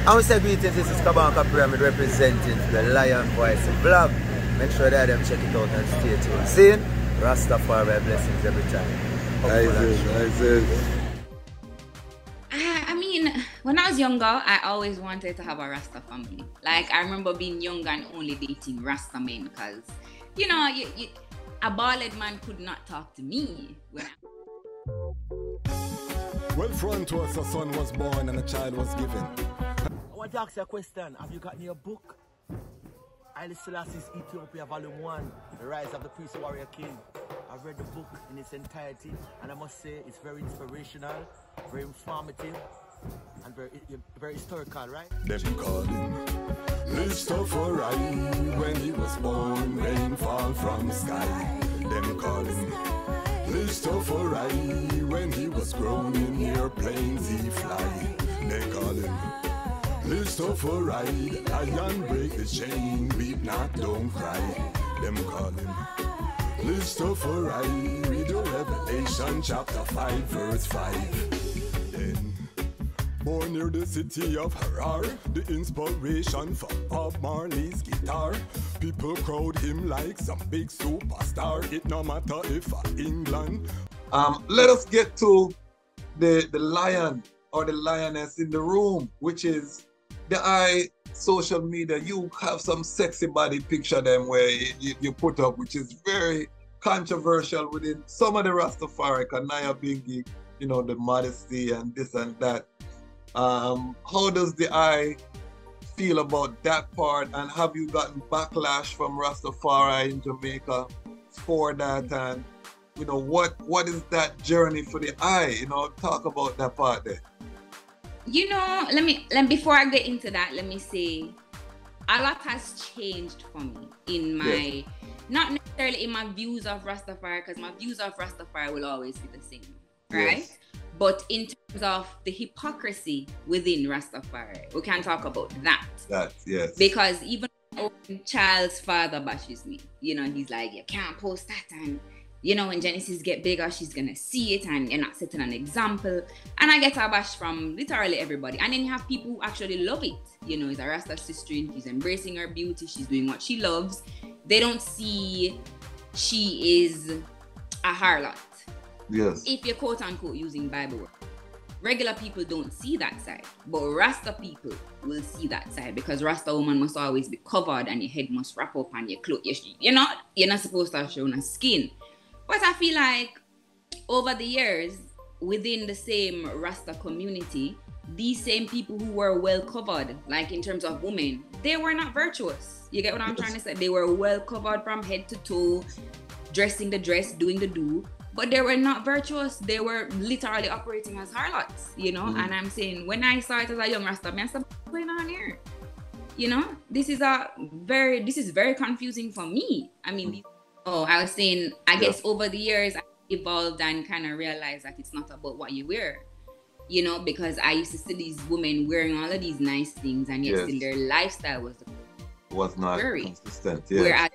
And we say greetings, this is Kabanka Pyramid representing the Lion Voice vlog. Make sure that them check it out and stay tuned. Seeing Rastafari blessings every time. I mean, when I was younger, I always wanted to have a Rasta family. Like, I remember being young and only dating Rasta men because, you know, a bald man could not talk to me. Well, front to us, a son was born and a child was given. I want to ask you a question. Have you got your book? Haile Selassie's Ethiopia Volume 1, The Rise of the Priest Warrior King. I've read the book in its entirety, and I must say it's very inspirational, very informative, and very historical, right? Them called him Rastafari when he was born, rainfall from sky. Them called him Rastafari when he was grown in airplanes he fly. They call him Rastafari, the lion break the chain, weep not, don't cry. Them call him Rastafari, read the Revelation chapter 5 verse 5. Then, born near the city of Harar, the inspiration for Bob Marley's guitar. People crowd him like some big superstar, it no matter if England. Let us get to the lion or the lioness in the room, which is the social media. You have some sexy body picture them where you put up, which is very controversial within some of the Rastafari, Kanaya Bingi, you know, the modesty and this and that. How does the eye feel about that part, and have you gotten backlash from Rastafari in Jamaica for that? And you know, what is that journey for the eye? You know, talk about that part there. You know, before I get into that, let me say a lot has changed for me in my, not necessarily in my views of Rastafari, because my views of Rastafari will always be the same, right? Yes. But in terms of the hypocrisy within Rastafari, we can talk about that. That, yes. Because even my own child's father bashes me. You know, he's like, you can't post that, and you know, when Genesis get bigger, she's gonna see it, and you're not setting an example. And I get a bash from literally everybody. And then you have people who actually love it. You know, it's a Rasta sister, she's embracing her beauty, she's doing what she loves. They don't see she is a harlot. Yes. If you're quote unquote using Bible words. Regular people don't see that side, but Rasta people will see that side, because Rasta woman must always be covered and your head must wrap up and your clothes. You're not supposed to show no skin. But I feel like over the years, within the same Rasta community, these same people who were well covered, like in terms of women, they were not virtuous. You get what I'm trying to say? They were well covered from head to toe, dressing the dress, doing the do, but they were not virtuous. They were literally operating as harlots, you know? And I'm saying, when I saw it as a young Rasta, I said, what's going on here? You know, this is very confusing for me. I mean, I was saying, I guess over the years, I evolved and kind of realized that it's not about what you wear, you know, because I used to see these women wearing all of these nice things, and yet still their lifestyle was not very consistent. Whereas,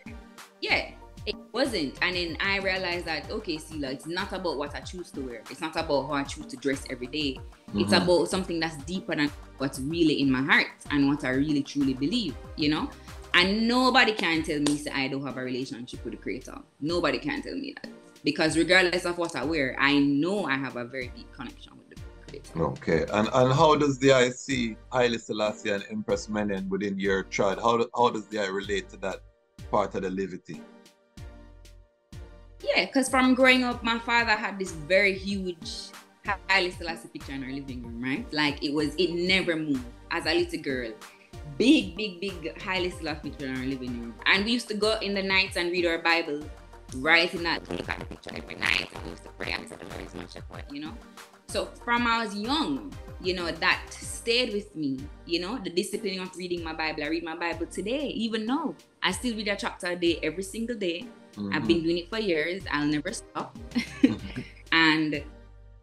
it wasn't. And then I realized that, okay, Selah, it's not about what I choose to wear. It's not about how I choose to dress every day. It's about something that's deeper than what's really in my heart and what I really truly believe, you know? And nobody can tell me that I don't have a relationship with the Creator. Nobody can tell me that. Because regardless of what I wear, I know I have a very deep connection with the Creator. Okay. And how does the eye see Haile Selassie and Empress Menen within your tribe? How does the eye relate to that part of the levity? Yeah, because from growing up, my father had this very huge Haile Selassie picture in our living room, right? Like it never moved. As a little girl, big Haile Selassie picture in our living room. And we used to go in the nights and read our Bible, right in that. We look at the picture every night, and we used to pray and say, the Lord is my shepherd, you know? So from I was young, you know, that stayed with me, you know, the discipline of reading my Bible. I read my Bible today, even now. I still read a chapter a day, every single day. I've been doing it for years. I'll never stop. And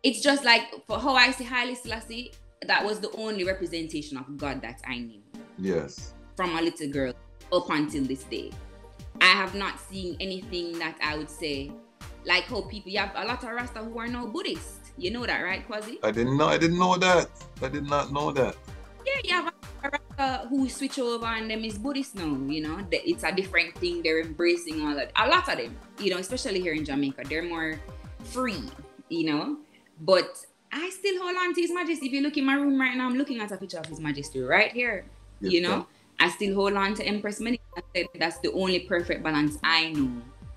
it's just like, for how I see Haile Selassie, that was the only representation of God that I knew. Yes. From a little girl up until this day. I have not seen anything that I would say, like how people, you have a lot of Rasta who are now Buddhist. You know that, right, Kwasi? I didn't know that. I did not know that. Yeah, you have Rasta who switch over and them is Buddhist now, you know. It's a different thing. They're embracing all that. A lot of them, you know, especially here in Jamaica, they're more free, you know. But I still hold on to His Majesty. If you look in my room right now, I'm looking at a picture of His Majesty right here, you know. I still hold on to Empress Menen. I said that's the only perfect balance I know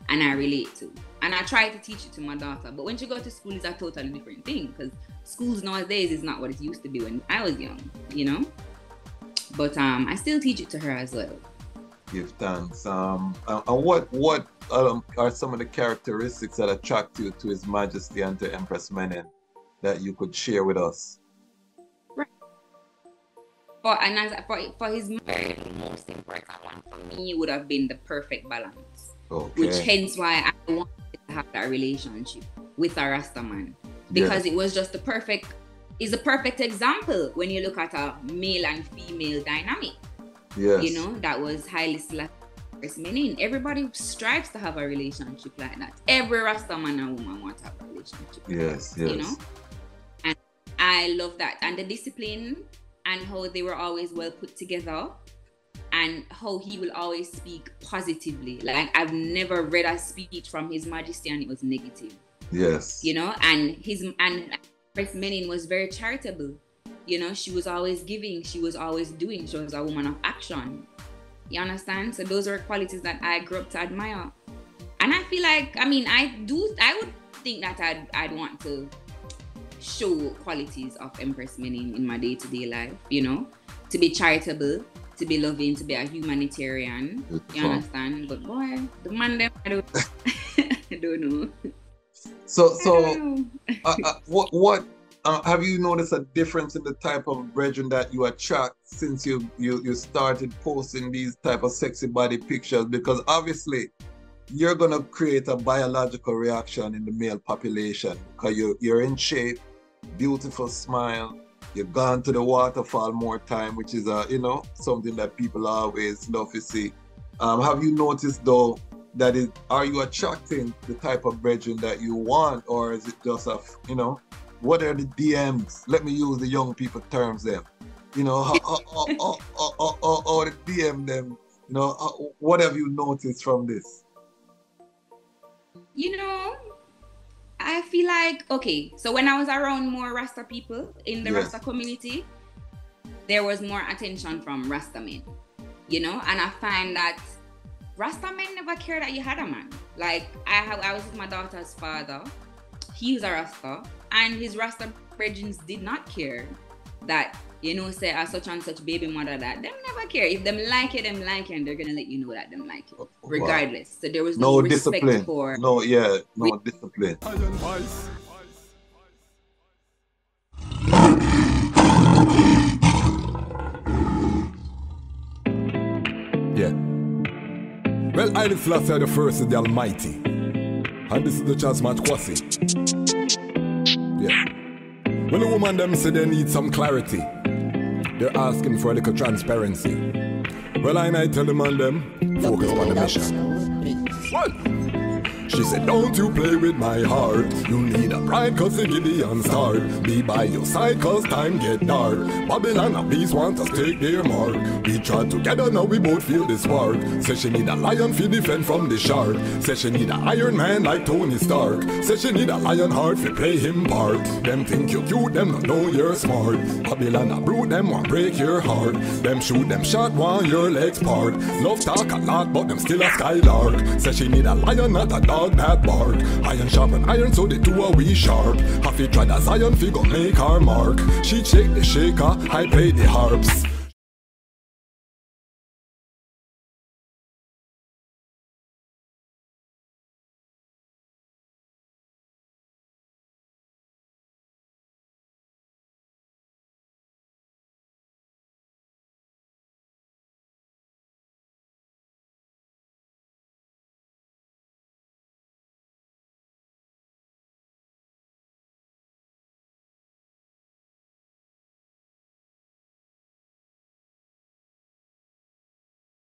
and I relate to. And I try to teach it to my daughter. But when she goes to school, it's a totally different thing. Because schools nowadays is not what it used to be when I was young, you know. But I still teach it to her as well. Give thanks. And what are some of the characteristics that attract you to His Majesty and to Empress Menen that you could share with us? Right. For His Majesty, the most important one for me would have been the perfect balance. Okay. Which hence why I wanted to have that relationship with a Rasta man. Because it was just the perfect example when you look at a male and female dynamic. Yes. You know, that was Haile, Selassie, Menen. Everybody strives to have a relationship like that. Every Rasta man and woman wants to have a relationship. Yes, You know? And I love that. And the discipline and how they were always well put together and how he will always speak positively. Like, I've never read a speech from His Majesty and it was negative. Yes. You know, and Empress Menen was very charitable. You know, she was always giving, she was always doing, she was a woman of action. You understand? So those are qualities that I grew up to admire. And I feel like, I mean, I would think that I'd want to show qualities of Empress Menen in my day-to-day life, you know, to be charitable, to be loving, to be a humanitarian. You understand? But boy, the man them, I don't know. So what have you noticed a difference in the type of brethren that you attract since you started posting these type of sexy body pictures? Because obviously you're gonna create a biological reaction in the male population because you're in shape, beautiful smile, you've gone to the waterfall more time, which is something that people always love to see. Have you noticed though that are you attracting the type of brethren that you want, or is it just what are the DMs? Let me use the young people terms them. You know, or the DM them, you know, what have you noticed from this? You know, I feel like, okay, so when I was around more Rasta people in the Rasta community, there was more attention from Rasta men, you know, and I find that Rasta men never cared that you had a man. Like, I was with my daughter's father. He's a Rasta, and his Rasta brethren did not care that, you know, say a such and such baby mother that. Them never care. If them like it, them like it, and they're gonna let you know that them like it, regardless. So there was no respect discipline. For no discipline. Yeah. Well, Haile Selassie the first is the Almighty, and this is the Dejazmatch Kwasi. Yeah. When the woman them say they need some clarity, they're asking for a little transparency. Well, I tell the man them, focus on the mission. What? She said, don't you play with my heart. You need a bride cause the Gideon start. Be by your side cause time get dark. Babylon and peace want us take their mark. We try together now we both feel the spark. Say she need a lion fi defend from the shark. Say she need a Iron Man like Tony Stark. Say she need a lion heart fi play him part. Them think you cute, them don't know you're smart. Babylon a brood, them want break your heart. Them shoot, them shot, want your legs part. Love talk a lot, but them still a skylark. Say she need a lion, not a dog that bark. Iron sharpen iron, so the two are we sharp. Have you tried a Zion figure make our mark? She shake the shaker, I play the harps.